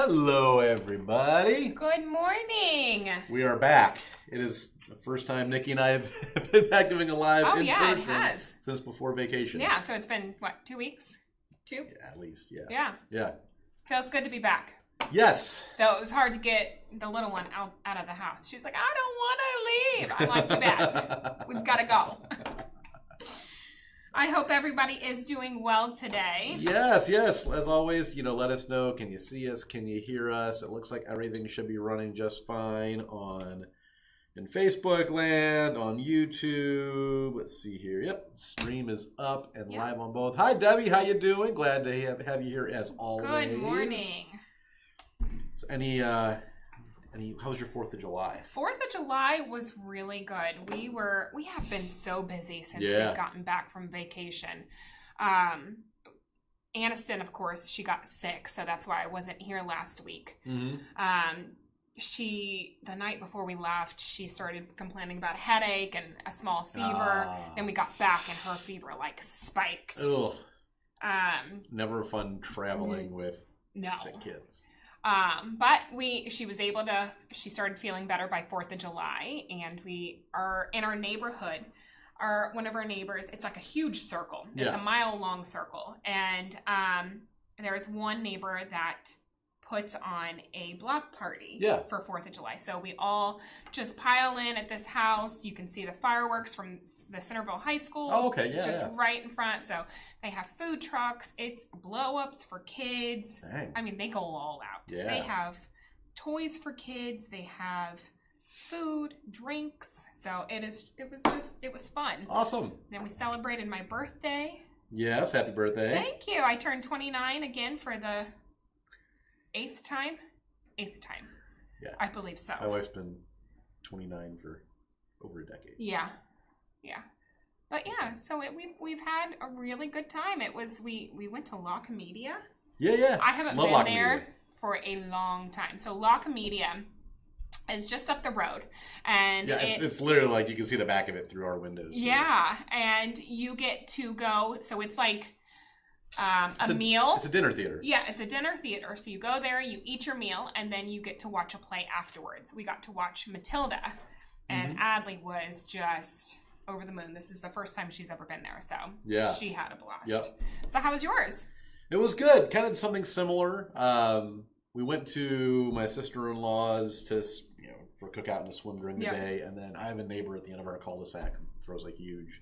Hello, everybody. Good morning. We are back. It is the first time Nikki and I have been back doing a live in person it has. since before vacation. Yeah, so it's been, 2 weeks? 2? Yeah, at least, yeah. Yeah. Yeah. Feels good to be back. Yes. Though it was hard to get the little one out of the house. She's like, I don't want to leave. I'm like, too bad. We've got to go. I hope everybody is doing well today. Yes. As always, let us know. Can you see us? Can you hear us? It looks like everything should be running just fine in Facebook land, on YouTube. Let's see here. Yep, stream is up and live on both. Hi, Debbie. How you doing? Glad to have you here as always. Good morning. So how was your 4th of July? 4th of July was really good. We have been so busy since we've gotten back from vacation. Aniston, of course, she got sick, so that's why I wasn't here last week. Mm-hmm. The night before we left, she started complaining about a headache and a small fever. Then we got back and her fever spiked. Ugh. Never fun traveling with sick kids. But she started feeling better by 4th of July, and we are in our neighborhood. One of our neighbors, it's like a huge circle. It's a mile-long circle. And there's one neighbor that puts on a block party for 4th of July. So we all just pile in at this house. You can see the fireworks from the Centerville High School. Oh, okay, right in front. So they have food trucks. It's blow-ups for kids. Dang. I mean, they go all out. Yeah. They have toys for kids. They have food, drinks. So it was fun. Awesome. Then we celebrated my birthday. Yes, happy birthday. Thank you. I turned 29 again for the 8th time? 8th time. Yeah. I believe so. My wife's been 29 for over a decade. Yeah. But so we've had a really good time. We went to La Comedia. Yeah. I haven't been there for a long time. So La Comedia is just up the road. And it's literally like you can see the back of it through our windows. Yeah. And you get to go, so it's like a meal. It's a dinner theater. Yeah, it's a dinner theater. So you go there, you eat your meal, and then you get to watch a play afterwards. We got to watch Matilda, and Adley was just over the moon. This is the first time she's ever been there, so she had a blast. Yep. So how was yours? It was good. Kind of something similar. We went to my sister-in-law's for cookout and a swim during the day, and then I have a neighbor at the end of our cul-de-sac who throws a huge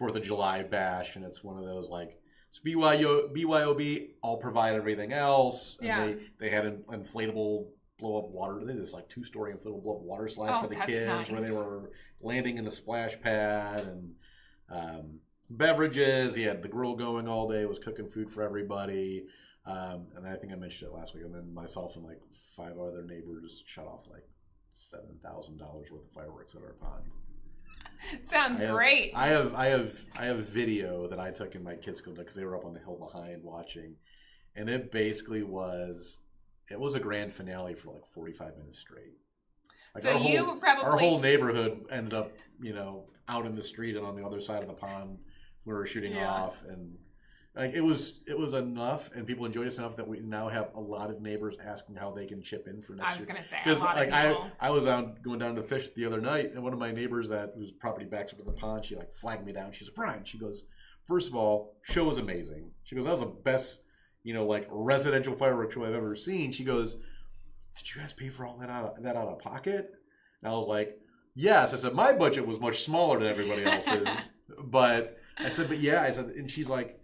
4th of July bash, and it's one of those it's BYOB, I'll provide everything else. And they had an inflatable blow-up water. They did this 2-story inflatable blow-up water slide for the kids where they were landing in a splash pad, and beverages. He had the grill going all day, was cooking food for everybody. And I think I mentioned it last week. And then myself and 5 other neighbors shut off $7,000 worth of fireworks at our pond. Sounds great. I have video that I took in my kids' school because they were up on the hill behind watching, and it basically was a grand finale for 45 minutes straight. So our whole neighborhood ended up out in the street and on the other side of the pond we were shooting off, and it was enough, and people enjoyed it enough that we now have a lot of neighbors asking how they can chip in for next year. I was going to say, a lot of people. I was going down to fish the other night, and one of my neighbors whose property backs up to the pond, she flagged me down. She said, Brian, she goes, first of all, show was amazing. She goes, that was the best, residential fireworks show I've ever seen. She goes, did you guys pay for all that out of pocket? And I was like, yes. I said, my budget was much smaller than everybody else's. But I said, and she's like,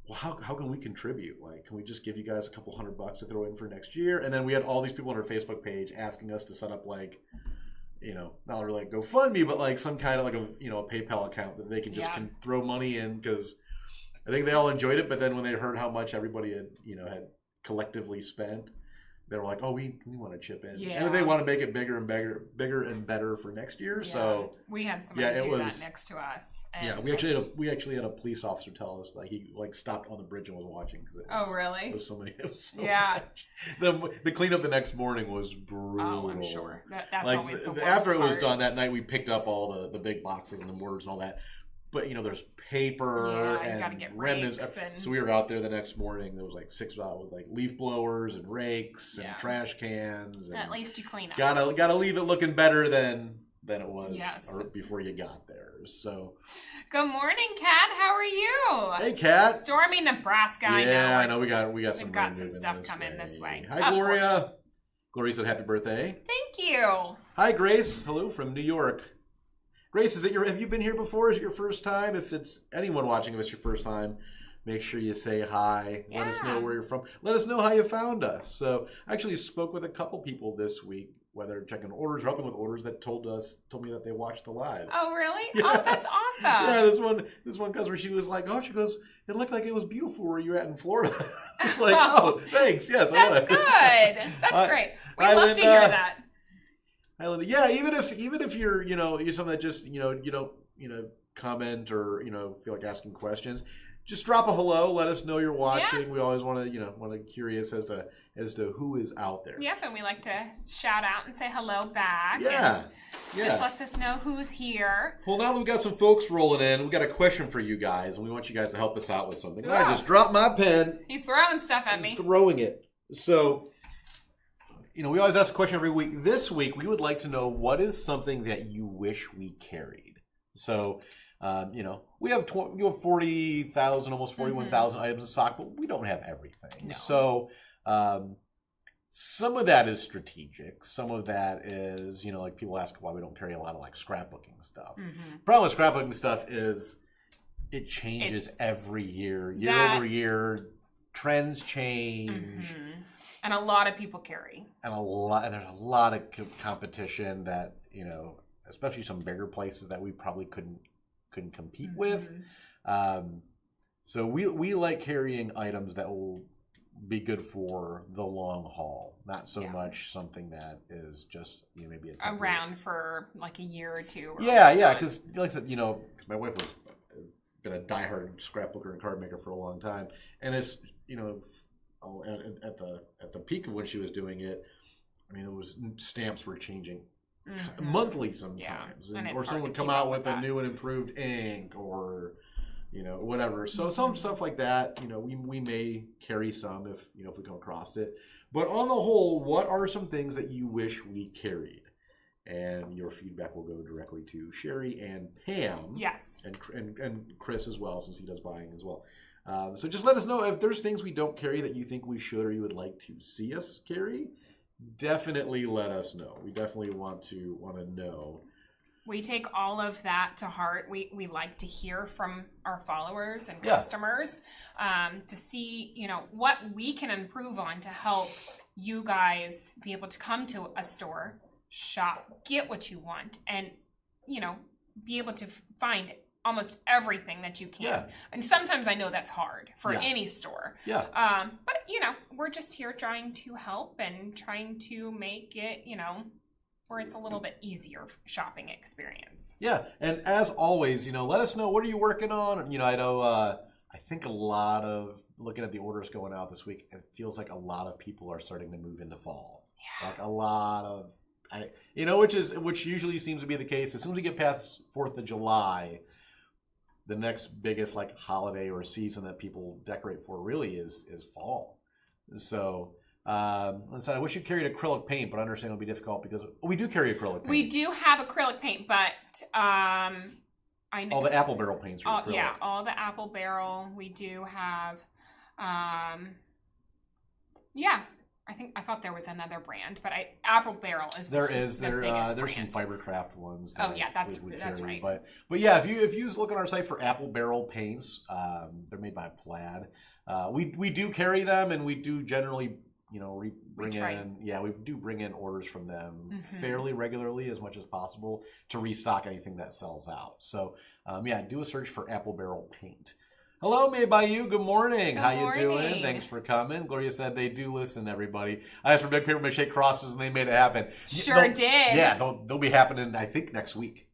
well, how can we contribute? Can we just give you guys a couple $100 to throw in for next year? And then we had all these people on our Facebook page asking us to set up not really GoFundMe, but some kind of a PayPal account that they can just can throw money in, because I think they all enjoyed it. But then when they heard how much everybody had collectively spent, they were like, oh, we want to chip in. Yeah. And they want to make it bigger and better for next year. Yeah. So we had somebody do that next to us. And we actually had a police officer tell us he stopped on the bridge and was watching. Really? It was so much. The cleanup the next morning was brutal. Oh, I'm sure. That's always the worst After it was part. done that night, we picked up all the big boxes and the mortars and all that. but there's paper and gotta get remnants. rakes and... So we were out there the next morning. There was like 6 out with like leaf blowers and rakes and trash cans. And at least you clean up. Gotta leave it looking better than it was or before you got there. So good morning, Kat. How are you? Hey, Kat. Stormy Nebraska. I know. We got We've got some stuff coming this way. Hi, Gloria. Gloria said happy birthday. Thank you. Hi, Grace. Hello from New York. Grace, have you been here before? Is it your first time? If it's anyone watching, if it's your first time, make sure you say hi. Yeah. Let us know where you're from. Let us know how you found us. So I actually spoke with a couple people this week, whether checking orders or helping with orders, that told me that they watched the live. Oh, really? Yeah. Oh, that's awesome. Yeah, this one customer, she was like, she goes, it looked like it was beautiful where you were at in Florida. It's like, oh, thanks. Yes, that's good. That's great. We love to hear that. Hi, Linda. Yeah, even if you're you're someone that just you don't comment or feel like asking questions, just drop a hello. Let us know you're watching. Yeah. We always want to curious as to who is out there. Yep, and we like to shout out and say hello back. Yeah. Just lets us know who's here. Well, now that we've got some folks rolling in, we've got a question for you guys, and we want you guys to help us out with something. Yeah. I just dropped my pen. He's throwing stuff at me. Throwing it. So, we always ask a question every week. This week, we would like to know what is something that you wish we carried. So, we have 40,000, almost 41,000 items in stock, but we don't have everything. No. So, some of that is strategic. Some of that is, like people ask why we don't carry a lot of like scrapbooking stuff. Mm-hmm. Problem with scrapbooking stuff is it changes every year, over year. Trends change. Mm-hmm. And a lot of people carry. And there's a lot of competition that, especially some bigger places that we probably couldn't compete with. So we like carrying items that will be good for the long haul, not so much something that is just maybe around for like a year or two. Because like I said, my wife was been a diehard scrapbooker and card maker for a long time, and it's at the peak of when she was doing it, it was stamps were changing monthly sometimes, or someone would come out with a new and improved ink or whatever. So some stuff like that, we may carry some if we come across it. But on the whole, what are some things that you wish we carried? And your feedback will go directly to Sherry and Pam. Yes. And Chris as well, since he does buying as well. So just let us know if there's things we don't carry that you think we should or you would like to see us carry. Definitely let us know. We definitely want to know. We take all of that to heart. We like to hear from our followers and customers to see, what we can improve on to help you guys be able to come to a store, shop, get what you want, and, be able to find almost everything that you can. Yeah. And sometimes I know that's hard for any store. Yeah. But, we're just here trying to help and trying to make it, where it's a little bit easier shopping experience. Yeah, and as always, let us know, what are you working on? I know, I think a lot of, looking at the orders going out this week, it feels like a lot of people are starting to move into fall. Yeah. Like a lot of, which usually seems to be the case. As soon as we get past 4th of July, the next biggest like holiday or season that people decorate for really is fall. So, I wish you carried acrylic paint, but I understand it'll be difficult because we do carry acrylic paint. We do have acrylic paint, but I know all the apple barrel paints are acrylic. Yeah, all the apple barrel. We do have. I thought there was another brand, but Apple Barrel is there's some Fibercraft ones. That's right. But yeah, if you look on our site for Apple Barrel paints, they're made by Plaid. We do carry them, and we do generally. We do bring in orders from them fairly regularly, as much as possible, to restock anything that sells out. So, do a search for Apple Barrel Paint. Hello, Made by You. Good morning. How you doing? Thanks for coming. Gloria said they do listen, everybody. I asked for big paper mache crosses, and they made it happen. Sure did. Yeah, they'll be happening, I think, next week.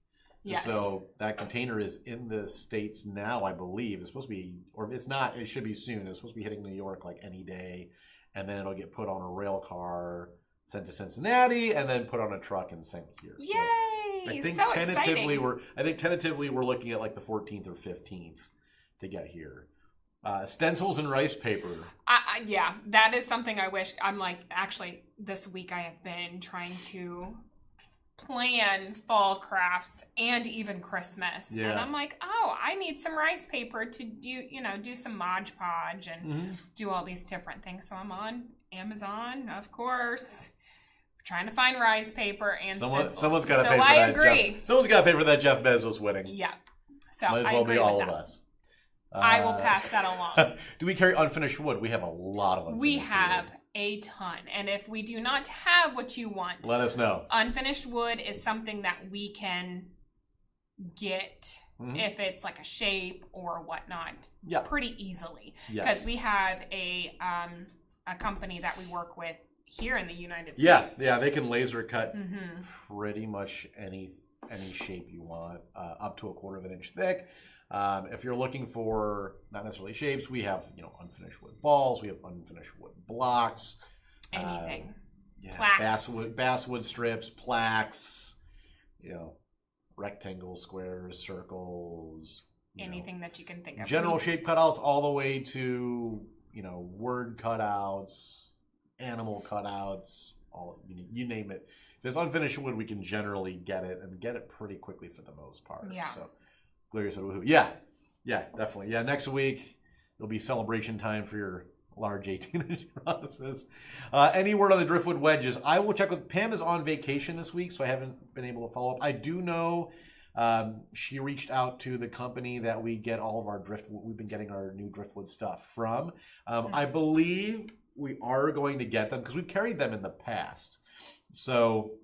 Yes. So that container is in the States now, I believe. It's supposed to be, or if it's not, it should be soon. It's supposed to be hitting New York like any day. And then it'll get put on a rail car, sent to Cincinnati, and then put on a truck and sent here. Yay! I think so tentatively exciting. we're looking at like the 14th or 15th to get here. Stencils and rice paper. Yeah, that is something I wish. I'm like, actually, this week I have been trying to plan fall crafts and even Christmas. Yeah. And I'm like, oh, I need some rice paper to do some Mod Podge and do all these different things. So I'm on Amazon, of course, trying to find rice paper and stencils. Someone's got to pay for I that. agree. Someone's got to pay for that Jeff Bezos wedding. Yeah. So might as I well agree be all with of that. us. I will pass that along. Do we carry unfinished wood? We have a lot of unfinished wood. We have a ton. And if we do not have what you want, let us know. Unfinished wood is something that we can get if it's like a shape or whatnot pretty easily. Because we have a company that we work with here in the United States. Yeah, they can laser cut pretty much any shape you want, up to 1/4 inch thick. If you're looking for not necessarily shapes, we have unfinished wood balls, we have unfinished wood blocks, anything, plaques, basswood strips, plaques, rectangles, squares, circles, anything that you can think of. General shape cutouts, all the way to word cutouts, animal cutouts, all you name it. If there's unfinished wood, we can generally get it and get it pretty quickly for the most part. Yeah. So. Gloria said, woohoo. Yeah, definitely. Yeah, next week, it'll be celebration time for your large 18-inch process. Any word on the driftwood wedges? I will check with Pam. Is on vacation this week, so I haven't been able to follow up. I do know she reached out to the company that we get all of our driftwood. We've been getting our new driftwood stuff from. I believe we are going to get them because we've carried them in the past. So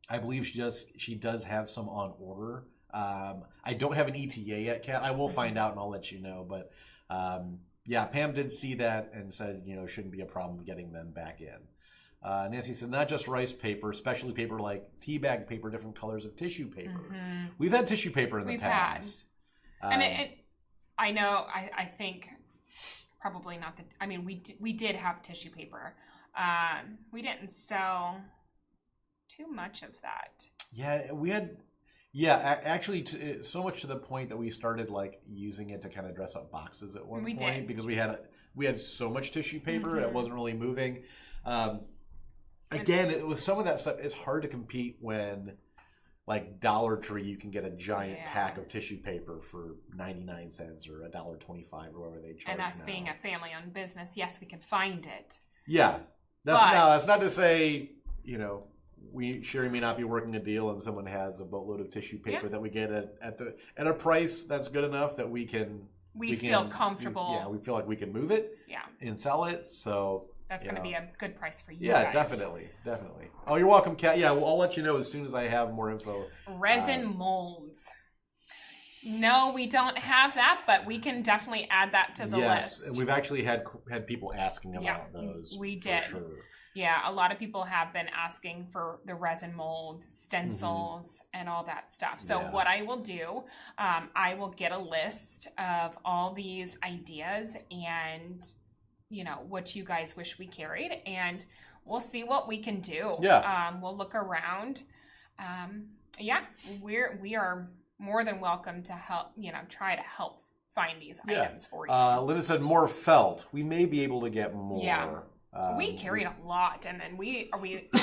I believe she does have some on order. I don't have an ETA yet, Kat. I will find out and I'll let you know. But Pam did see that and said, it shouldn't be a problem getting them back in. Nancy said, not just rice paper, specialty paper like tea bag paper, different colors of tissue paper. We've had tissue paper in the past. And I know, I think probably not that. I mean, we did have tissue paper. We didn't sell too much of that. Yeah, we had. Yeah, actually, so much to the point that we started using it to kind of dress up boxes at one point because we had so much tissue paper it wasn't really moving. Again, with some of that stuff, it's hard to compete when Dollar Tree you can get a giant pack of tissue paper for 99 cents or $1.25 or whatever they charge. And us being a family-owned business, yes, we can find it. Yeah, that's not to say Sherry may not be working a deal and someone has a boatload of tissue paper that we get at a price that's good enough that we feel comfortable. We feel like we can move it and sell it. So that's going to be a good price for you guys. Yeah, definitely. Oh, you're welcome, Kat. Yeah, well, I'll let you know as soon as I have more info. Resin molds. No, we don't have that, but we can definitely add that to the list. Yes, we've actually had people asking about those. We did. For sure. Yeah, a lot of people have been asking for the resin mold, stencils, and all that stuff. So what I will do, I will get a list of all these ideas and, what you guys wish we carried, and we'll see what we can do. Yeah. We'll look around. We are more than welcome to help, try to help find these items for you. Linda said more felt. We may be able to get more. Yeah. We carried a lot, and then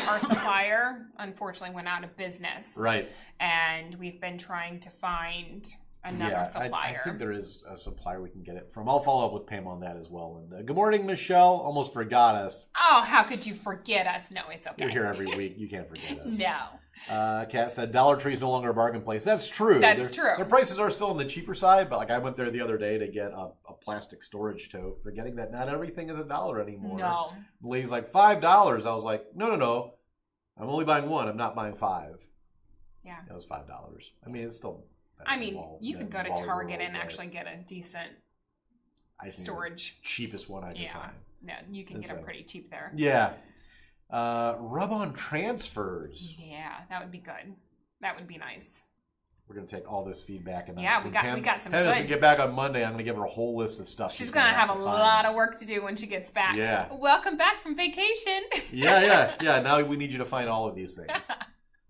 our supplier unfortunately went out of business. Right. And we've been trying to find another supplier. I think there is a supplier we can get it from. I'll follow up with Pam on that as well. And good morning, Michelle. Almost forgot us. Oh, how could you forget us? No, it's okay. You're here every week. You can't forget us. No. Kat said Dollar Tree is no longer a bargain place. That's true. That's true. Their prices are still on the cheaper side, but I went there the other day to get a plastic storage tote, forgetting that not everything is $1 anymore. No. The lady's like $5. I was like, no. I'm only buying one. I'm not buying 5. Yeah. It was $5. I mean, it's still. You could go to Target and actually get a decent storage. Cheapest one I can find. No, you can get them pretty cheap there. Yeah. Rub-on transfers. Yeah, that would be good. That would be nice. We're going to take all this feedback. And we got some good. As we get back on Monday, I'm going to give her a whole list of stuff. She's going to have a lot of work to do when she gets back. Yeah. Welcome back from vacation. Yeah. Now we need you to find all of these things.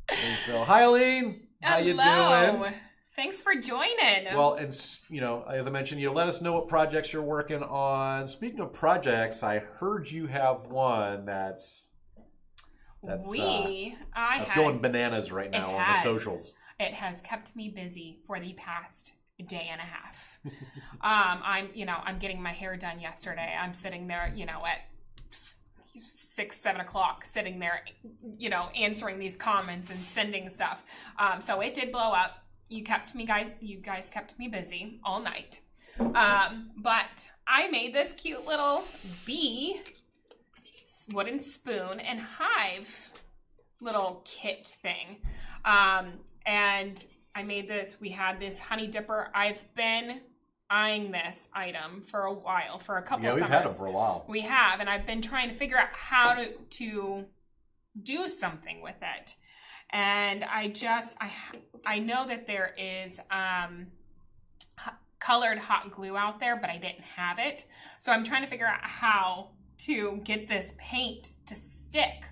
And so, hi, Eileen. How you doing? Thanks for joining. Well, and as I mentioned, let us know what projects you're working on. Speaking of projects, I heard you have one that's going bananas right now on the socials. It has kept me busy for the past day and a half. I'm getting my hair done yesterday. I'm sitting there, at 6, 7 o'clock, sitting there, answering these comments and sending stuff. So it did blow up. You guys kept me busy all night. But I made this cute little bee wooden spoon and hive little kit thing. And I made this. We had this honey dipper. I've been eyeing this item for a while, for a couple of summers. Yeah, we've had it for a while. We have, and I've been trying to figure out how to do something with it. And I know that there is colored hot glue out there, but I didn't have it. So I'm trying to figure out how to get this paint to stick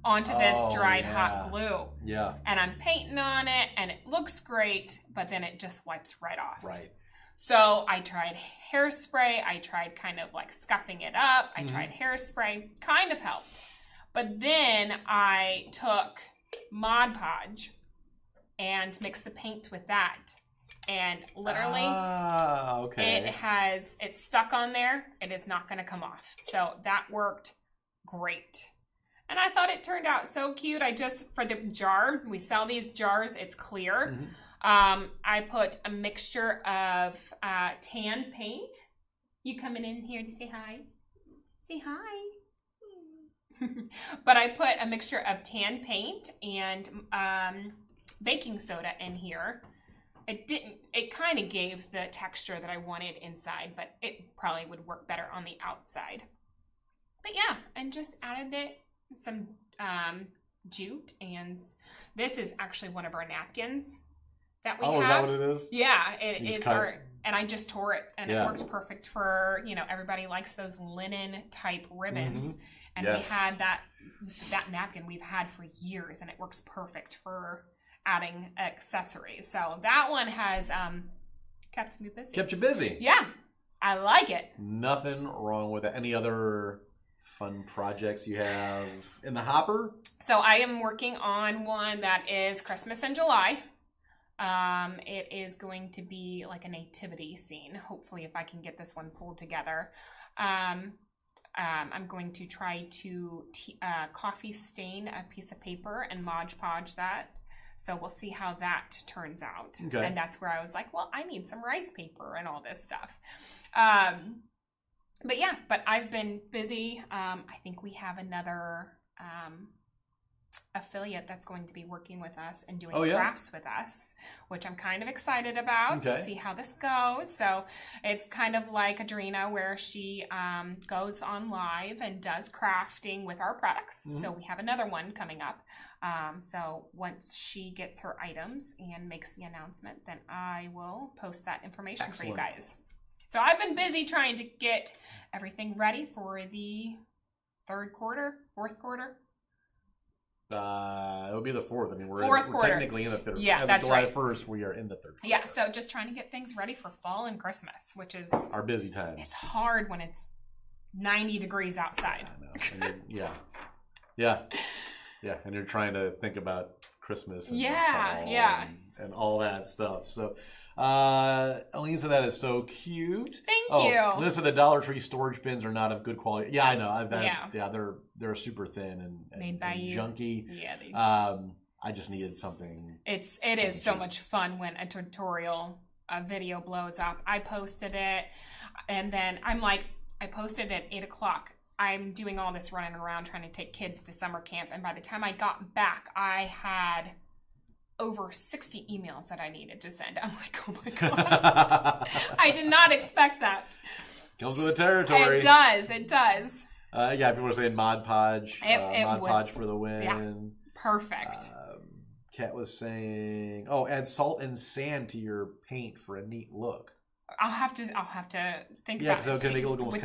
onto this dried hot glue. Yeah. And I'm painting on it, and it looks great, but then it just wipes right off. Right. So I tried hairspray. I tried kind of like scuffing it up. I tried hairspray. Kind of helped. But then I took Mod Podge and mixed the paint with that. And literally, it's stuck on there. It is not going to come off. So that worked great. And I thought it turned out so cute. For the jar, we sell these jars. It's clear. I put a mixture of tan paint. You coming in here to say hi? Say hi. But I put a mixture of tan paint and baking soda in here. It kind of gave the texture that I wanted inside, but it probably would work better on the outside. But yeah, and just added some jute, and this is actually one of our napkins that we have. Oh, is that what it is? Yeah, it's our, and I just tore it, and it works perfect for, everybody likes those linen type ribbons. And we had that napkin we've had for years, and it works perfect for adding accessories. So that one has kept me busy. Kept you busy. Yeah, I like it. Nothing wrong with it. Any other fun projects you have in the hopper? So I am working on one that is Christmas in July. It is going to be like a nativity scene. Hopefully, if I can get this one pulled together. I'm going to try to coffee stain a piece of paper and Mod Podge that. So we'll see how that turns out. Okay. And that's where I was like, well, I need some rice paper and all this stuff. But I've been busy. I think we have another affiliate that's going to be working with us and doing crafts with us, which I'm kind of excited about to see how this goes. So it's kind of like Adrena, where she goes on live and does crafting with our products. So we have another one coming up. So once she gets her items and makes the announcement, then I will post that information for you guys. So I've been busy trying to get everything ready for the fourth quarter. It'll be the fourth. I mean, we're technically in the third. Yeah, that's July 1st, we are in the third. Yeah, so just trying to get things ready for fall and Christmas, which is our busy times. It's hard when it's 90 degrees outside. Yeah, and you're trying to think about Christmas and and all that stuff. So, Lisa, that is so cute. Thank you. Lisa, the Dollar Tree storage bins are not of good quality. Yeah, I know. They're super thin and made by you. Junky. Yeah. I just needed something. It is so much fun when a tutorial video blows up. I posted it, and then I posted it at 8 o'clock. I'm doing all this running around trying to take kids to summer camp, and by the time I got back, I had over 60 emails that I needed to send. I'm like, oh my God. I did not expect that. Comes with the territory. It does. People are saying Mod Podge. Mod Podge for the win. Yeah, perfect. Kat was saying, add salt and sand to your paint for a neat look. I'll have to think about it. Yeah, because it's going to make it look almost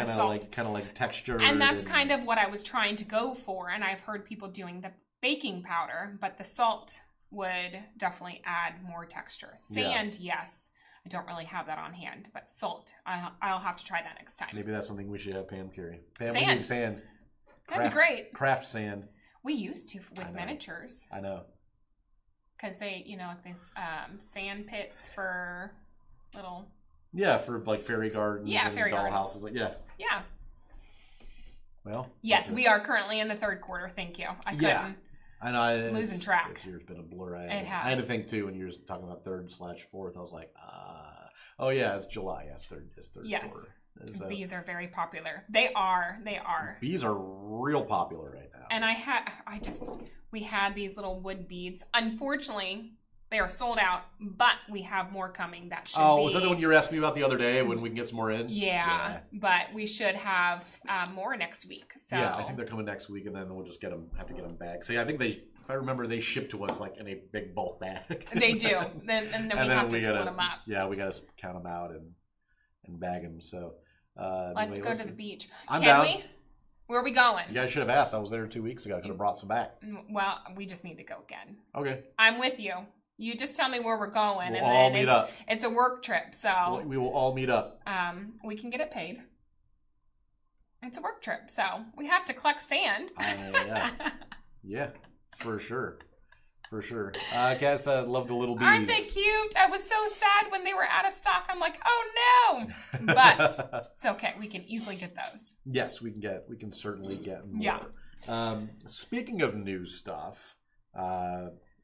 kind of like textured. And that's kind of what I was trying to go for. And I've heard people doing the baking powder, but the salt would definitely add more texture. Sand, yes. I don't really have that on hand, but salt, I'll have to try that next time. Maybe that's something we should have Pam carry. Pam, sand. We need sand. That'd be great. Craft sand. We used to with miniatures. I know. Because they, like these sand pits for little... Yeah, for like fairy gardens and doll houses. Like, yeah. Well. Yes, we are currently in the third quarter. Thank you. I couldn't. I know. Losing track. This year's been a blur. It has. I had to think too when you were talking about 3rd/4th. I was like, oh yeah, it's July. Yes, third quarter. So, bees are very popular. They are. Bees are real popular right now. And we had these little wood beads. Unfortunately, they are sold out, but we have more coming. That should be. Oh, was that the one you were asking me about the other day when we can get some more in? Yeah. But we should have more next week. So yeah, I think they're coming next week, and then we'll just have to get them back. See, I think if I remember, they ship to us like in a big bulk bag. They do. And then we have to split them up. Yeah, we got to count them out and bag them. So let's go to the beach. I'm down. We? Where are we going? You guys should have asked. I was there 2 weeks ago. I could have brought some back. Well, we just need to go again. Okay. I'm with you. You just tell me where we're going, we'll all meet up. It's a work trip, so we will all meet up. We can get it paid. It's a work trip, so we have to collect sand. Yeah, for sure. Cass, I love the little bees. Aren't they cute? I was so sad when they were out of stock. I'm like, oh no! But it's okay. We can easily get those. Yes, we can certainly get more. Yeah. Speaking of new stuff,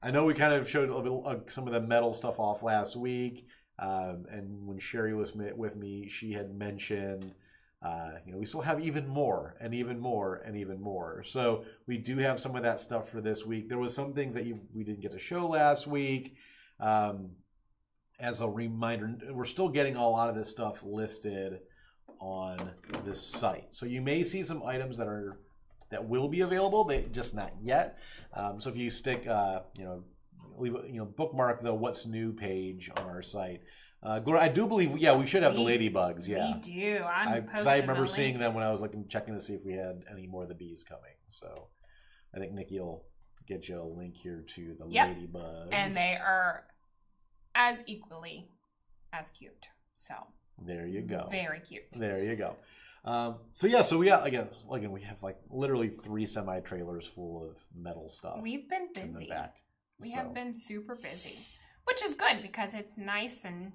I know we kind of showed a little, some of the metal stuff off last week, and when Sherry was with me, she had mentioned, we still have even more and even more and even more. So we do have some of that stuff for this week. There was some things that we didn't get to show last week. As a reminder, we're still getting a lot of this stuff listed on this site. So you may see some items that will be available, they just not yet. So if you stick, bookmark the What's New page on our site. Gloria, I do believe, we should have the ladybugs. Yeah, we do. I remember seeing them when I was checking to see if we had any more of the bees coming. So I think Nikki will get you a link here to the ladybugs, and they are as equally as cute. So there you go. Very cute. There you go. So we got again we have like literally 3 semi-trailers full of metal stuff. We've been busy. We have been super busy, which is good because it's nice and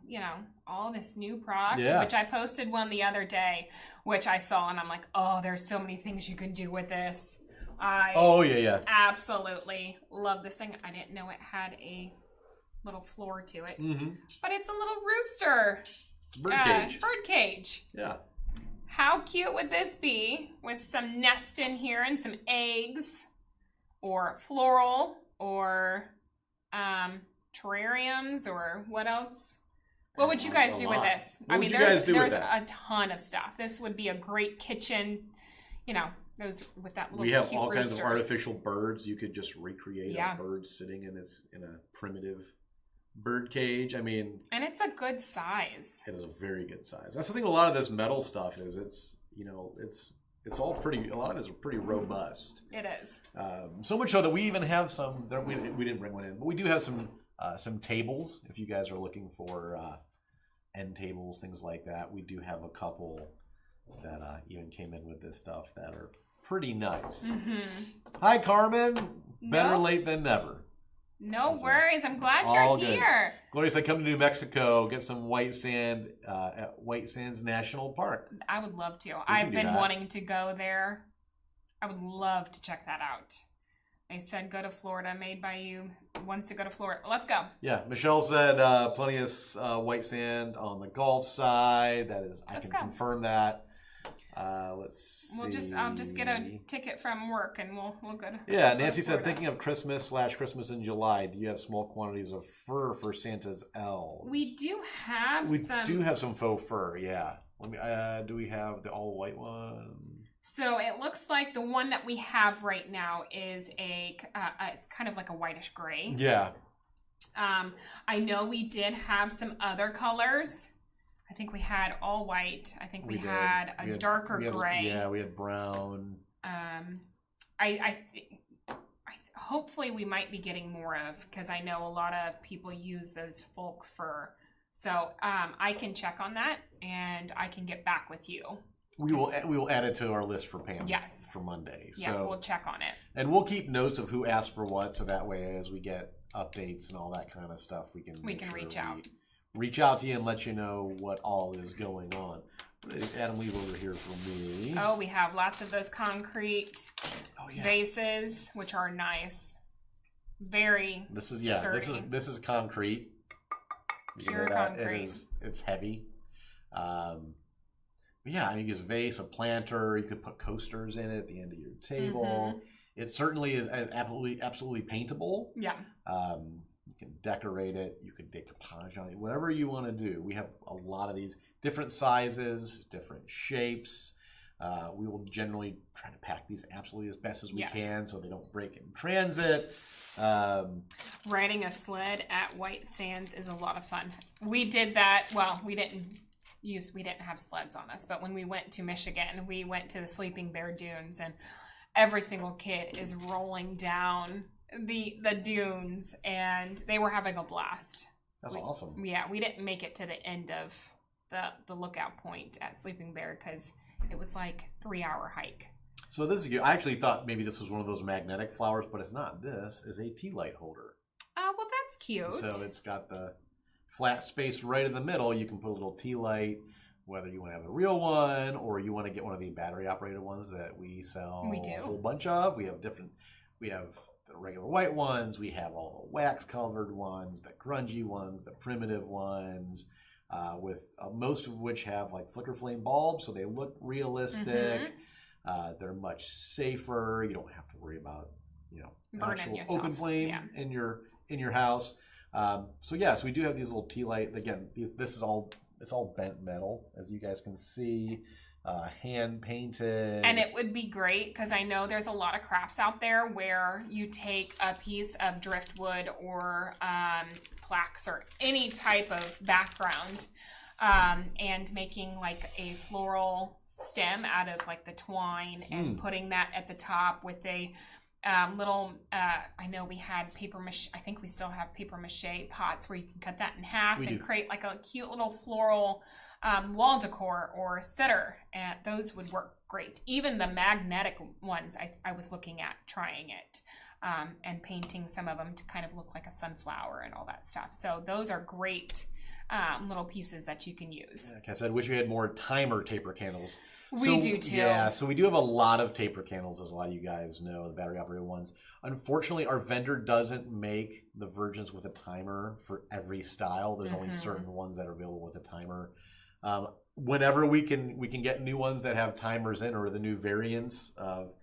all this new product. Yeah. Which I posted one the other day, which I saw and I'm like, oh, there's so many things you can do with this. I absolutely love this thing. I didn't know it had a little floor to it, but it's a little rooster. Bird cage. Yeah. How cute would this be with some nest in here and some eggs or floral or terrariums or what else? What would you guys do with this? There's a ton of stuff. This would be a great kitchen, those with that little We have cute all roosters. kinds of artificial birds. You could just recreate a bird sitting in a primitive bird cage. And it's a good size. It is a very good size. That's the thing. A lot of this metal stuff is it's all pretty. A lot of it is pretty robust. It is. So much so that we even have some. We didn't bring one in, but we do have some tables. If you guys are looking for end tables, things like that, we do have a couple that even came in with this stuff that are pretty nice. Mm-hmm. Hi, Carmen. Better late than never. No worries. I'm glad you're here. Gloria said, come to New Mexico, get some white sand at White Sands National Park. I would love to. I've been wanting to go there. I would love to check that out. They said go to Florida, made by you. Wants to go to Florida. Let's go. Yeah, Michelle said plenty of white sand on the Gulf side. I can confirm that. Let's see. I'll just get a ticket from work and we'll go to. Yeah, Nancy said, thinking of Christmas in July, do you have small quantities of fur for Santa's elves? We do have some faux fur, yeah. Do we have the all white one? So it looks like the one that we have right now is it's kind of like a whitish gray. Yeah. I know we did have some other colors. I think we had all white. I think we had a darker gray. Yeah, we had brown. hopefully we might be getting more of, because I know a lot of people use those folk fir. So I can check on that, and I can get back with you. We will add it to our list for Pam. Yes. For Monday. Yeah, so, we'll check on it. And we'll keep notes of who asked for what, so that way as we get updates and all that kind of stuff, we can reach out. Reach out to you and let you know what all is going on. What did Adam leave over here for me? Oh, we have lots of those concrete vases, which are nice. Very sturdy. This is concrete. Pure concrete. It's heavy. Yeah, I mean, it's a vase, a planter. You could put coasters in it at the end of your table. It certainly is absolutely paintable. Yeah. You can decorate it. You can decoupage on it. Whatever you want to do. We have a lot of these different sizes, different shapes. We will generally try to pack these absolutely as best as we can so they don't break in transit. Riding a sled at White Sands is a lot of fun. We did that. Well, we didn't have sleds on us, but when we went to Michigan, we went to the Sleeping Bear Dunes, and every single kid is rolling down the dunes, and they were having a blast. That's awesome. Yeah, we didn't make it to the end of the lookout point at Sleeping Bear because it was like 3-hour hike. So this is I actually thought maybe this was one of those magnetic flowers, but it's not. This is a tea light holder. Oh, well, that's cute. So it's got the flat space right in the middle. You can put a little tea light, whether you want to have a real one or you want to get one of the battery operated ones that we sell a whole bunch of. We have the regular white ones. We have all the wax covered ones, the grungy ones, the primitive ones, with most of which have like flicker flame bulbs, so they look realistic. They're much safer. You don't have to worry about burning actual open flame in your house. So we do have these little tea light. Again, it's all bent metal, as you guys can see, hand painted. And it would be great because I know there's a lot of crafts out there where you take a piece of driftwood or plaques or any type of background and making like a floral stem out of like the twine and putting that at the top with a little, I know we had paper mache, I think we still have paper mache pots where you can cut that in half and create like a cute little floral wall decor or sitter, and those would work great. Even the magnetic ones, I was looking at trying it and painting some of them to kind of look like a sunflower and all that stuff. So those are great little pieces that you can use. Like I said, I wish we had more timer taper candles. We do too. Yeah, so we do have a lot of taper candles, as a lot of you guys know, the battery operated ones. Unfortunately, our vendor doesn't make the versions with a timer for every style. There's only certain ones that are available with a timer. Whenever we can get new ones that have timers in, or the new variants of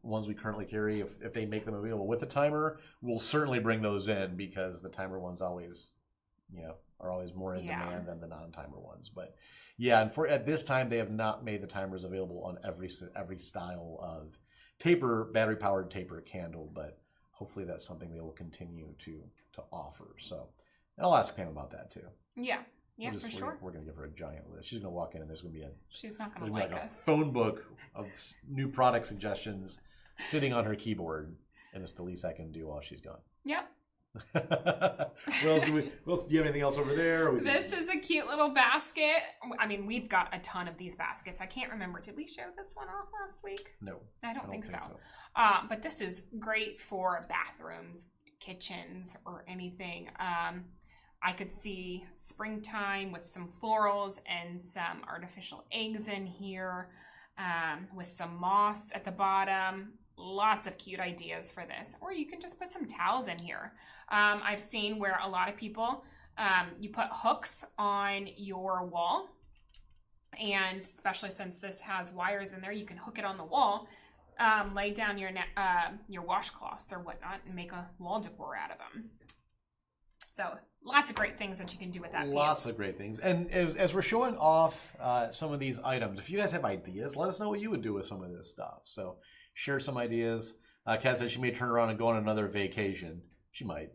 ones we currently carry, if they make them available with a timer, we'll certainly bring those in, because the timer ones always, are always more in demand than the non-timer ones. But yeah, and at this time, they have not made the timers available on every style of battery powered taper candle, but hopefully that's something they will continue to offer. So, and I'll ask Pam about that too. Yeah, for sure. We're going to give her a giant list. She's going to walk in and there's going to be she's not going to like us. A phone book of new product suggestions sitting on her keyboard, and it's the least I can do while she's gone. Yep. Do you have anything else over there? This is a cute little basket. I mean, we've got a ton of these baskets. I can't remember. Did we show this one off last week? No. I don't think so. But this is great for bathrooms, kitchens, or anything. I could see springtime with some florals and some artificial eggs in here, with some moss at the bottom. Lots of cute ideas for this. Or you can just put some towels in here. I've seen where a lot of people, you put hooks on your wall, and especially since this has wires in there, you can hook it on the wall, lay down your washcloths or whatnot, and make a wall decor out of them. So lots of great things that you can do with that piece. Lots of great things. And as we're showing off some of these items, if you guys have ideas, let us know what you would do with some of this stuff. So share some ideas. Kat said she may turn around and go on another vacation. She might.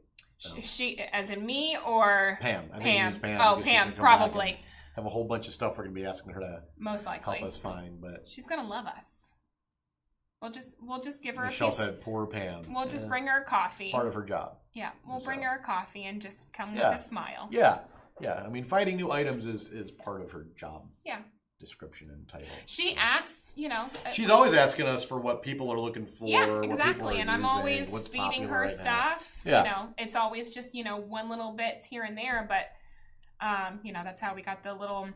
She, as in me or Pam? I think Pam. it was Pam. Oh, Pam, probably. Have a whole bunch of stuff we're going to be asking her to most likely help us find. But she's going to love us. We'll just give her Michelle a piece. said, "Poor Pam." We'll just bring her a coffee. Part of her job. Yeah, we'll bring her a coffee and just come with a smile. Yeah. I mean, finding new items is part of her job. Yeah. Description and title. She asks, She's always asking us for what people are looking for. Yeah, exactly. What people are and I'm using, always what's feeding her right stuff. Now. Yeah. It's always just, one little bit here and there, but that's how we got the little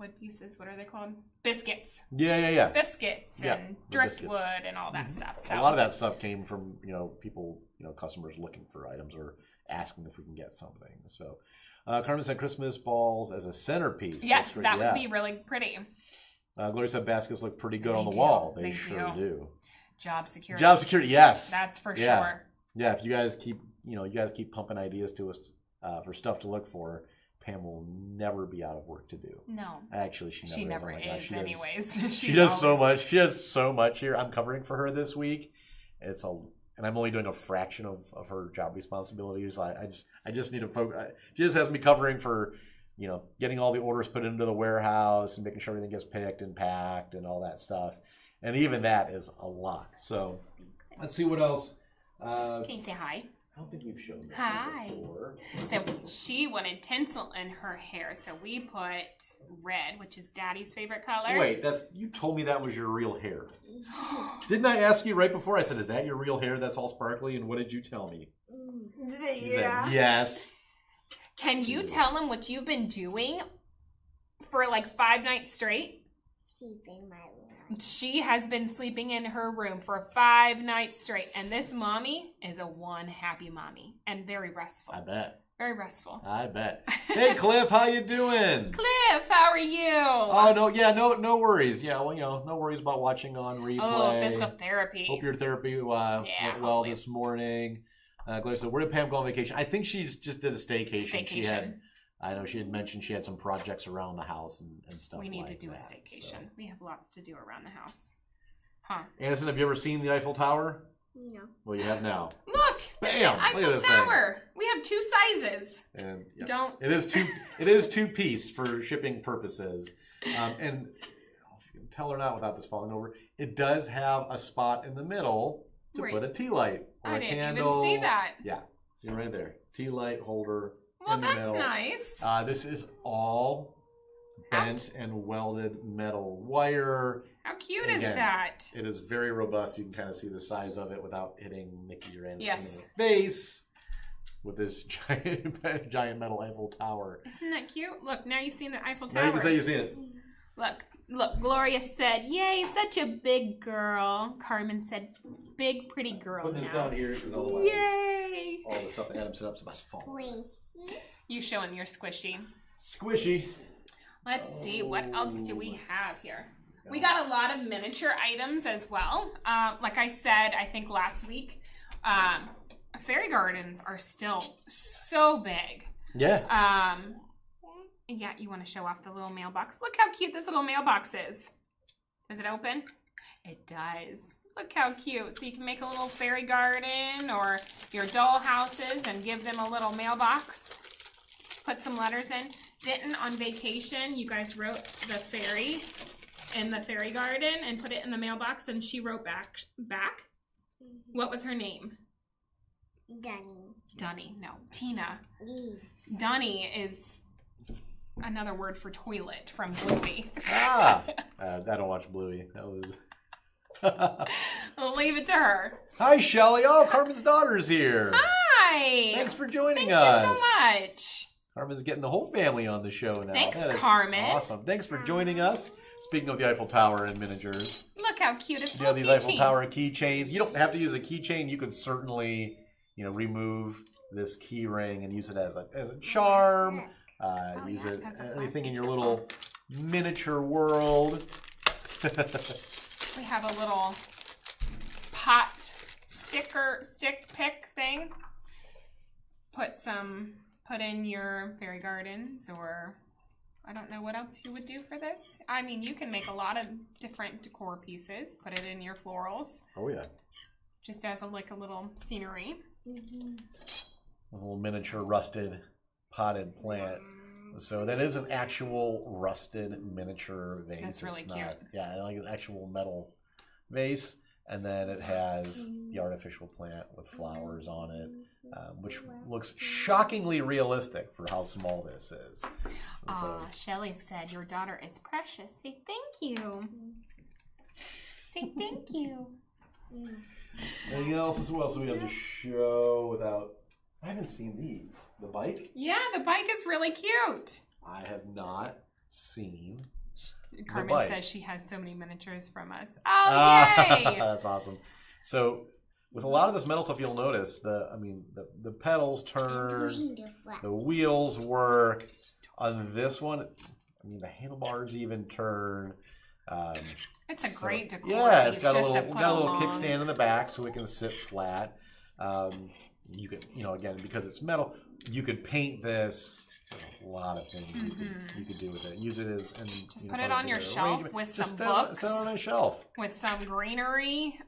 wood pieces. What are they called? Biscuits. Yeah. Biscuits and driftwood and all that stuff. So a lot of that stuff came from, people, customers looking for items or asking if we can get something. So Carmen said Christmas balls as a centerpiece. Yes, that would be really pretty. Gloria said baskets look pretty good on the wall. They sure do. Job security. Job security, yes. That's for sure. Yeah, if you guys keep pumping ideas to us for stuff to look for, Pam will never be out of work to do. No. Actually, she never is anyways. She does so much. She does so much here. I'm covering for her this week. And I'm only doing a fraction of her job responsibilities. I just need to focus. She just has me covering for, getting all the orders put into the warehouse and making sure everything gets picked and packed and all that stuff. And even that is a lot. So let's see what else. Can you say hi? I don't think we've shown this before. So she wanted tinsel in her hair, so we put red, which is Daddy's favorite color. Wait, you told me that was your real hair. Didn't I ask you right before? I said, "Is that your real hair? That's all sparkly." And what did you tell me? Yeah. You said, yes. Can you tell him what you've been doing for like 5 nights straight? Sleeping my room. She has been sleeping in her room for 5 nights straight. And this mommy is a one happy mommy and very restful. I bet. Very restful. I bet. Hey, Cliff, how you doing? Cliff, how are you? Oh, no worries. Yeah, well, no worries about watching on replay. Oh, physical therapy. Hope your therapy went well this morning. Gloria said, where did Pam go on vacation? I think she's just did a staycation. I know she had mentioned she had some projects around the house and stuff like that. We need to do a staycation. So. We have lots to do around the house. Huh. Anderson, have you ever seen the Eiffel Tower? No. Well, you have now. Look! Bam! Eiffel Tower! Thing. We have 2 sizes. And It is two-piece for shipping purposes. And if you can tell or not without this falling over, it does have a spot in the middle to put a tea light or a candle. I didn't even see that. Yeah. See right there. Tea light holder. Well, that's nice. This is all bent and welded metal wire. How cute is that? It is very robust. You can kind of see the size of it without hitting Nikki or Anderson in the face with this giant metal Eiffel Tower. Isn't that cute? Look, now you've seen the Eiffel Tower. Now you can say you've seen it. Look, Gloria said, "Yay, such a big girl." Carmen said, "Big, pretty girl." Put this down here because otherwise, yay! All the stuff that Adam set up is about to fall. You showing your squishy. Squishy. Let's see, what else do we have here? We got a lot of miniature items as well. Like I said, I think last week, fairy gardens are still so big. Yeah. Yeah, you want to show off the little mailbox. Look how cute this little mailbox is. Does it open? It does. Look how cute. So you can make a little fairy garden or your doll houses and give them a little mailbox. Put some letters in. Denton on vacation, you guys wrote the fairy in the fairy garden and put it in the mailbox, and she wrote back. Mm-hmm. What was her name? Dunny. No, Tina. Dunny is another word for toilet from Bluey. I don't watch Bluey. That was. We'll leave it to her. Hi, Shelly. Oh, Carmen's daughter's here. Hi. Thanks for joining us. Thank you so much. Carmen's getting the whole family on the show now. Thanks, Carmen. Awesome. Thanks for joining us. Speaking of the Eiffel Tower and miniatures. Look how cute it's. Yeah, these Eiffel Tower keychains. You don't have to use a keychain. You could certainly, remove this key ring and use it as a charm. Use it anything in your little miniature world. We have a little pot stick pick thing. Put in your fairy gardens, or I don't know what else you would do for this. I mean, you can make a lot of different decor pieces. Put it in your florals. Oh yeah. Just as a little scenery. Mm-hmm. A little miniature rusted potted plant. So that is an actual rusted miniature vase. That's really it's cute. Yeah, like an actual metal vase. And then it has the artificial plant with flowers on it, which looks shockingly realistic for how small this is. Aw, Shelly said, your daughter is precious. Say thank you. Say thank you. Anything else as well? So we have the show without... I haven't seen these. The bike? Yeah, the bike is really cute. I have not seen Carmen says she has so many miniatures from us. Oh, yay! That's awesome. So with a lot of this metal stuff, you'll notice the pedals turn, the wheels work. On this one, I mean, the handlebars even turn. It's a great decor. Yeah, it's got a little kickstand in the back so it can sit flat. You could, again, because it's metal, you could paint this. A lot of things you could do with it. Use it as just put it on your shelf with some books. Set it on a shelf with some greenery.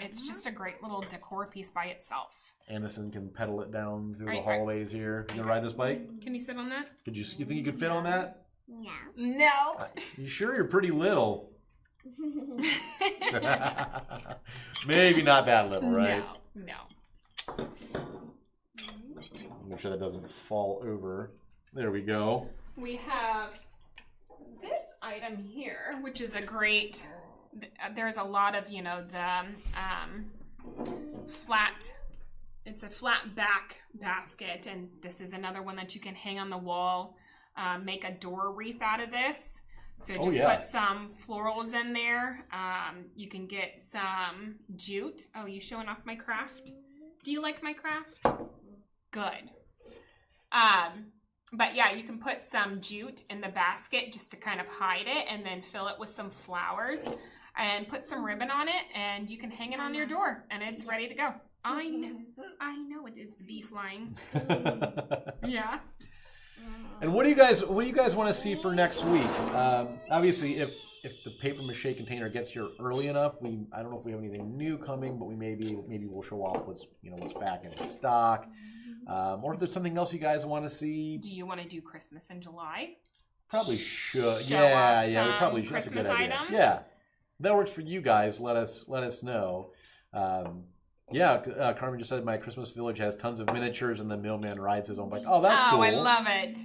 It's just a great little decor piece by itself. Anderson can pedal it down through the hallways here. You gonna ride this bike? Can you sit on that? You think you could fit on that? No. You sure you're pretty little? Maybe not that little, right? No. Make sure that doesn't fall over. There we go. We have this item here, which is a great, there's a lot of, the flat, it's a flat back basket, and this is another one that you can hang on the wall, make a door wreath out of this. So just put some florals in there. You can get some jute. Oh, you showing off my craft? Do you like my craft? Good. But yeah, you can put some jute in the basket just to kind of hide it, and then fill it with some flowers and put some ribbon on it, and you can hang it on your door, and it's ready to go. I know it is the bee flying. Yeah. And what do you guys want to see for next week? Obviously, if the paper mache container gets here early enough, I don't know if we have anything new coming, but we maybe we'll show off what's back in stock. Or if there's something else you guys want to see. Do you want to do Christmas in July? Probably should. We probably should. Christmas That's a good idea. items? Yeah. If that works for you guys, let us know. Carmen just said my Christmas village has tons of miniatures and the mailman rides his own bike. Oh, that's cool. Oh, I love it.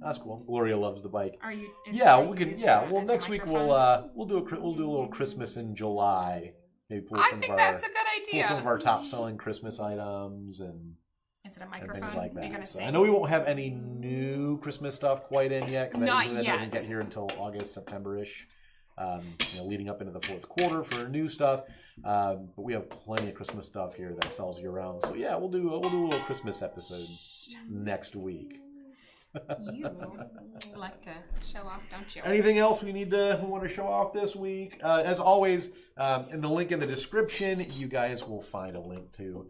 That's cool. Gloria loves the bike. Are you? We can. Yeah. Well, next week we'll do a little Christmas in July. Maybe I think that's a good idea. Pull some of our top selling Christmas items and. Is it a microphone? And things like that. So I know we won't have any new Christmas stuff quite in yet because that doesn't get here until August, September-ish. Leading up into the fourth quarter for new stuff. But we have plenty of Christmas stuff here that sells year round. So yeah, we'll do a little Christmas episode next week. You like to show off, don't you? Anything else we want to show off this week? As always, in the link in the description, you guys will find a link to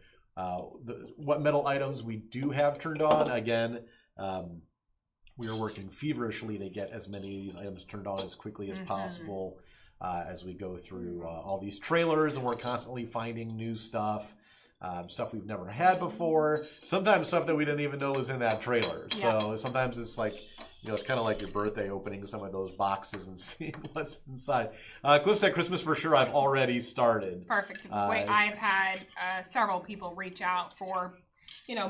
what metal items we do have turned on. Again, we are working feverishly to get as many of these items turned on as quickly as possible as we go through all these trailers, and we're constantly finding new stuff. Stuff we've never had before. Sometimes stuff that we didn't even know was in that trailer. So sometimes it's like, it's kind of like your birthday opening some of those boxes and seeing what's inside. Cliffside Christmas for sure I've already started. Perfect. I've had several people reach out for,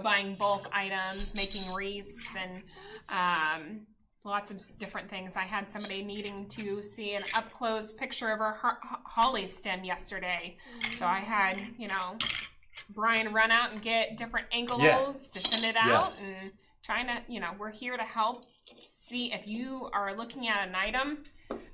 buying bulk items, making wreaths, and lots of different things. I had somebody needing to see an up-close picture of our holly stem yesterday. So I had, Brian run out and get different angles to send it out, and trying to, we're here to help. See if you are looking at an item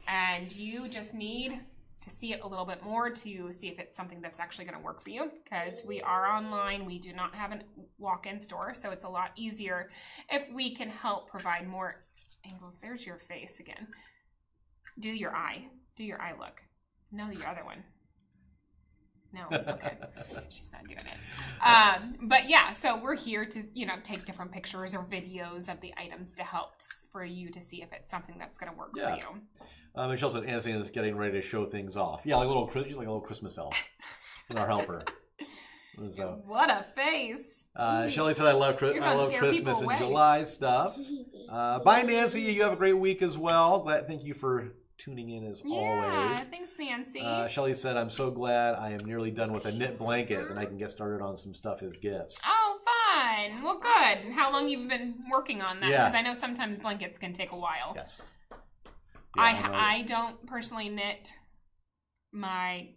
and you just need to see it a little bit more to see if it's something that's actually going to work for you, because we are online. We do not have a walk-in store, so it's a lot easier if we can help provide more angles. There's your face again. Do your eye look. No, the other one. No, okay. She's not doing it. But yeah, so we're here to, take different pictures or videos of the items to help for you to see if it's something that's going to work for you. Michelle said Anthony is getting ready to show things off. Yeah, like a little Christmas elf. And our helper. So, what a face. Shelly said, I love Christmas and July stuff. Bye, Nancy. You have a great week as well. Thank you for tuning in as always. Yeah, thanks, Nancy. Shelly said, I'm so glad I am nearly done with a knit blanket and I can get started on some stuff as gifts. Oh, fun. Well, good. How long you've been working on that? Yeah. Because I know sometimes blankets can take a while. Yes. Yeah, I don't personally knit. My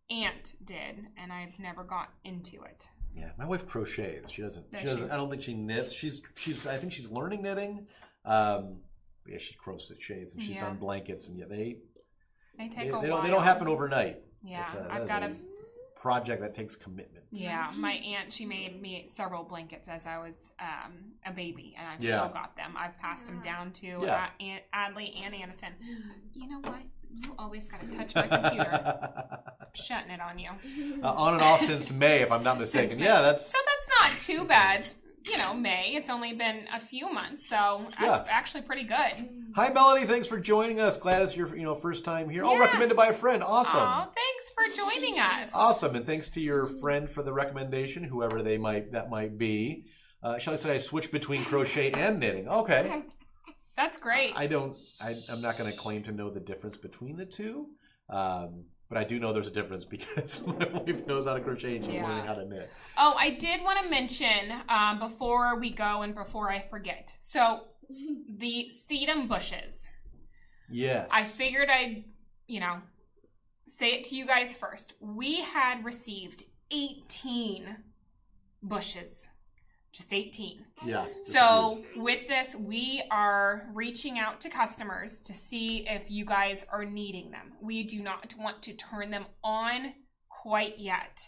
aunt did, and I've never got into it. Yeah, my wife crochets. She doesn't. I don't think she knits. I think she's learning knitting. Yeah, she crochets and she's done blankets, and they take a while. They don't happen overnight. Yeah, I've got a project that takes commitment. Yeah, my aunt, she made me several blankets as I was a baby, and I've still got them. I've passed them down to Aunt Adley and Anderson. You know what? You always got to touch my computer. I'm shutting it on you. On and off since May, if I'm not mistaken. Yeah, that's not too bad. May. It's only been a few months, so that's actually pretty good. Hi, Melody. Thanks for joining us. Glad it's your first time here. Yeah. Oh, recommended by a friend. Awesome. Oh, thanks for joining us. Awesome, and thanks to your friend for the recommendation, whoever that might be. Shelly said I switched between crochet and knitting. Okay. That's great. I'm not going to claim to know the difference between the two. But I do know there's a difference because my wife knows how to crochet and she's learning how to knit. Oh, I did want to mention before we go and before I forget. So the sedum bushes. Yes. I figured I'd, say it to you guys first. We had received 18 bushes. Just 18. Yeah. So with this, we are reaching out to customers to see if you guys are needing them. We do not want to turn them on quite yet.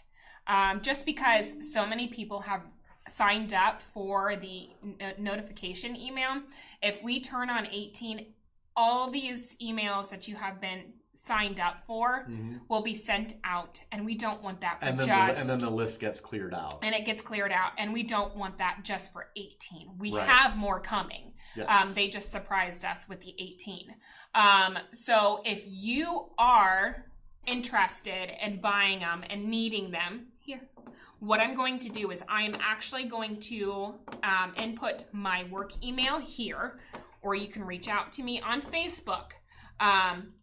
Just because so many people have signed up for the notification email. If we turn on 18, all these emails that you have been signed up for will be sent out, and we don't want that for and then the list gets cleared out. And it gets cleared out, and we don't want that just for 18. We have more coming. Yes. They just surprised us with the 18. So if you are interested in buying them and needing them, here, what I'm going to do is I am actually going to input my work email here, or you can reach out to me on Facebook.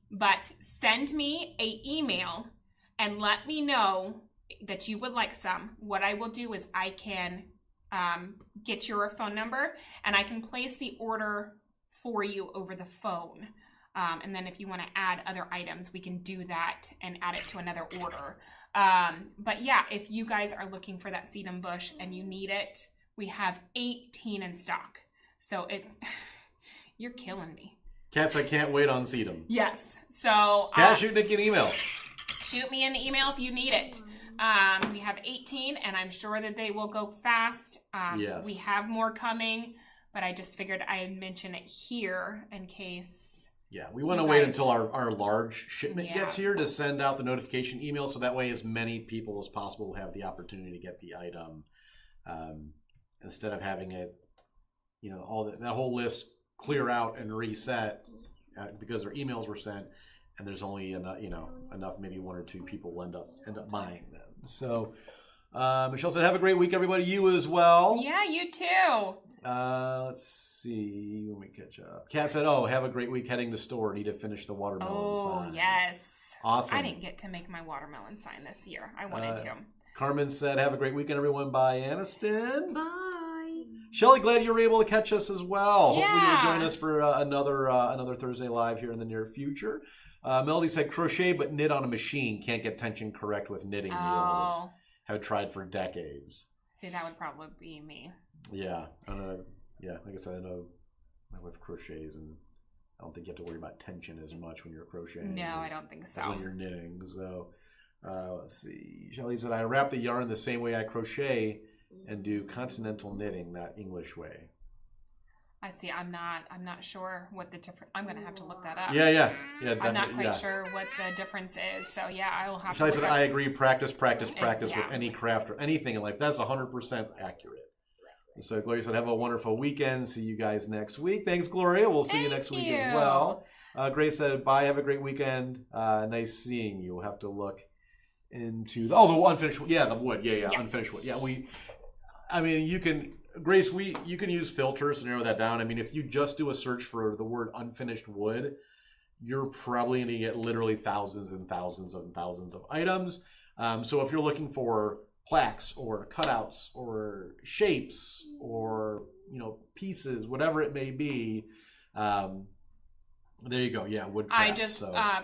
But send me an email and let me know that you would like some. What I will do is I can get your phone number and I can place the order for you over the phone. And then if you want to add other items, we can do that and add it to another order. But yeah, if you guys are looking for that sedum bush and you need it, we have 18 in stock. So you're killing me. Cass, I can't wait on sedum. Yes. So Cass, shoot Nick an email. Shoot me an email if you need it. We have 18, and I'm sure that they will go fast. Yes. We have more coming, but I just figured I'd mention it here in case. Yeah, we want to wait until our large shipment gets here to send out the notification email, so that way as many people as possible will have the opportunity to get the item, instead of having it, all that whole list clear out and reset because their emails were sent, and there's only enough, maybe one or two people will end up buying them. So Michelle said, have a great week, everybody. You as well. Yeah, you too. Let's see. Let me catch up. Kat said, have a great week heading to store. Need to finish the watermelon sign. Oh, yes. Awesome. I didn't get to make my watermelon sign this year. I wanted to. Carmen said, have a great weekend, everyone. Bye, Aniston. Bye. Shelly, glad you were able to catch us as well. Yeah. Hopefully you'll join us for another Thursday Live here in the near future. Melody said, crochet but knit on a machine. Can't get tension correct with knitting needles. Have tried for decades. See, that would probably be me. Yeah. Like I said, I know my wife crochets, and I don't think you have to worry about tension as much when you're crocheting. No, I don't think so. As when you're knitting. So, let's see. Shelly said, I wrap the yarn the same way I crochet and do continental knitting, that English way. I see. I'm not sure what the difference. I'm going to have to look that up. Yeah. I'm not quite sure what the difference is. So yeah, I will have Shelly to. Said, I agree. Practice with any craft or anything in life. That's 100% accurate. So Gloria said, have a wonderful weekend. See you guys next week. Thanks, Gloria. We'll see you next week as well. Grace said, bye. Have a great weekend. Nice seeing you. We'll have to look into the unfinished wood. Yeah, the wood. Yeah, Yeah. Unfinished wood. Yeah, I mean, you can, Grace, you can use filters to narrow that down. I mean, if you just do a search for the word unfinished wood, you're probably going to get literally thousands and thousands and thousands of items. So if you're looking for plaques or cutouts or shapes or, pieces, whatever it may be, there you go. Yeah, wood crafts. I just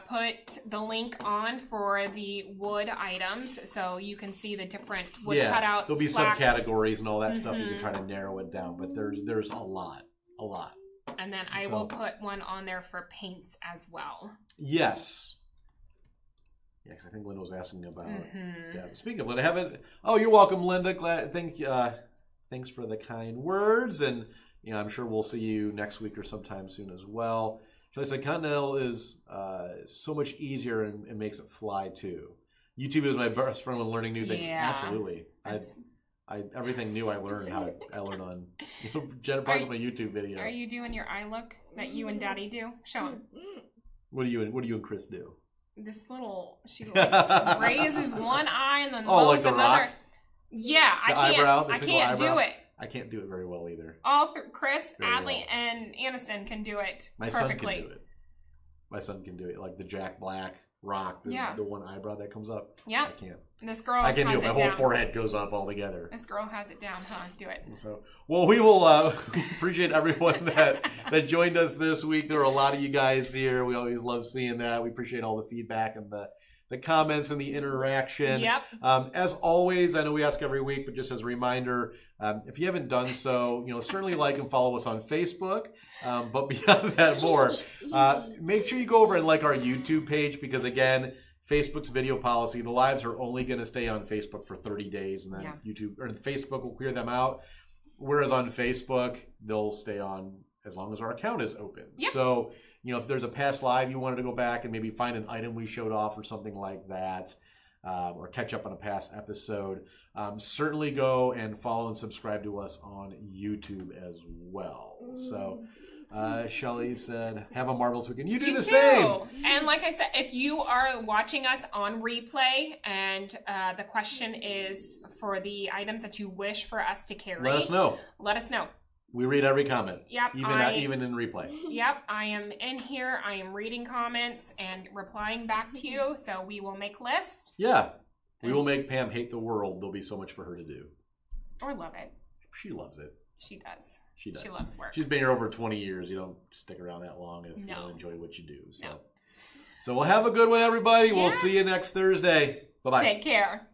put the link on for the wood items, so you can see the different wood cutouts. There'll be plaques. subcategories and all that stuff. You can try to narrow it down, but there's a lot. And then I will put one on there for paints as well. Yes. Yeah, because I think Linda was asking about. Yeah. Speaking of Linda, you're welcome, Linda. Thanks for the kind words, and I'm sure we'll see you next week or sometime soon as well. Like I said, Continental is so much easier and makes it fly too. YouTube is my best friend when learning new things. Yeah, absolutely. Everything new I learn on Jennifer my YouTube video. Are you doing your eye look that you and Daddy do? Show him. What do you and Chris do? This she raises one eye and then lowers like the another. rock? Yeah, I can't do it. I can't do it very well either. Chris, Adley, and Aniston can do it perfectly. My son can do it. Like the Jack Black rock, the one eyebrow that comes up. Yeah. I can't. This girl I can has do it. My whole forehead goes up all together. This girl has it down, huh? Do it. So, well, we will appreciate everyone that joined us this week. There are a lot of you guys here. We always love seeing that. We appreciate all the feedback and the comments and the interaction. Yep. As always, I know we ask every week, but just as a reminder, if you haven't done so, certainly like and follow us on Facebook. But beyond that, more, make sure you go over and like our YouTube page because, again, Facebook's video policy, the lives are only going to stay on Facebook for 30 days, and then YouTube or Facebook will clear them out. Whereas on Facebook, they'll stay on as long as our account is open. Yep. So, if there's a past live you wanted to go back and maybe find an item we showed off or something like that, or catch up on a past episode, certainly go and follow and subscribe to us on YouTube as well. So, Shelly said, have a marvelous weekend. You do the same. And like I said, if you are watching us on replay and the question is for the items that you wish for us to carry, let us know. We read every comment. Yep. Even in replay. Yep. I am in here. I am reading comments and replying back to you. So we will make lists. Yeah. We will make Pam hate the world. There'll be so much for her to do. Or love it. She loves it. She does. She does. She loves work. She's been here over 20 years. You don't stick around that long if you don't enjoy what you do. So we'll have a good one, everybody. Yeah. We'll see you next Thursday. Bye-bye. Take care.